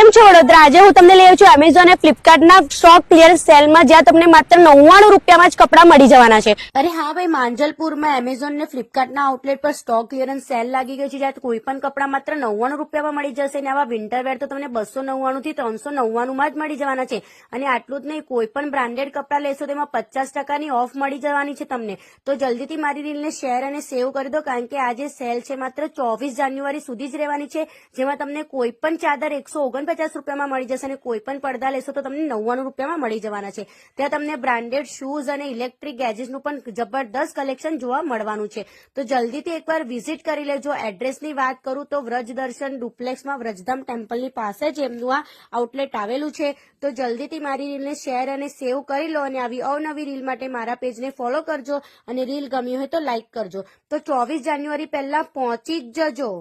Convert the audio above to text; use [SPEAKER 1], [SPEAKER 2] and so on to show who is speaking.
[SPEAKER 1] કેમ છો વડોદરા? આજે હું તમને લઈ આવી છું એમેઝોન અને ફ્લિપકાર્ટના સ્ટોક ક્લિયરન્સ સેલમાં, જ્યાં તમને માત્ર 99 રૂપિયામાં જ કપડાં મળી જવાના છે. અરે હા ભાઈ, માંજલપુરમાં એમેઝોન ને ફ્લિપકાર્ટના આઉટલેટ પર સ્ટોક ક્લિયરન્સ સેલ લાગી ગઈ છે, જ્યાં કોઈ પણ કપડાં માત્ર 99 રૂપિયામાં મળી જશે. અને આવા વિન્ટરવેર તો તમને 299 થી 399 માં જ મળી જવાના છે. અને આટલું જ નહીં, કોઈ પણ બ્રાન્ડેડ કપડાં લેશો તેમાં 50% ઓફ મળી જવાની છે તમને. તો જલ્દીથી મારી રીલને શેર અને સેવ કરી દો, કારણ કે આ જે સેલ છે માત્ર 24 જાન્યુઆરી સુધી જ રહેવાની છે, જેમાં તમને કોઈ પણ ચાદર 149 રૂપિયામાં મળી જશે અને કોઈ પણ પડદા લેશો તો તમને 99 રૂપિયામાં મળી જવાના છે. ત્યાં તમને બ્રાન્ડેડ શૂઝ અને ઇલેક્ટ્રિક ગેજેટ્સનું પણ જબરદસ્ત કલેક્શન જોવા મળવાનું છે. તો જલ્દીથી એકવાર વિઝિટ કરી લેજો. એડ્રેસની વાત કરું તો વ્રજ દર્શન ડુપ્લેક્સમાં વ્રજધામ ટેમ્પલની પાસે જ એમનું આ આઉટલેટ આવેલું છે. તો જલ્દીથી મારી રીલને શેર અને સેવ કરી લો, અને આવી અવનવી રીલ માટે મારા પેજને ફોલો કરજો, અને રીલ ગમી હોય તો લાઇક કરજો. તો 24 જાન્યુઆરી પહેલા પહોંચી જ જજો.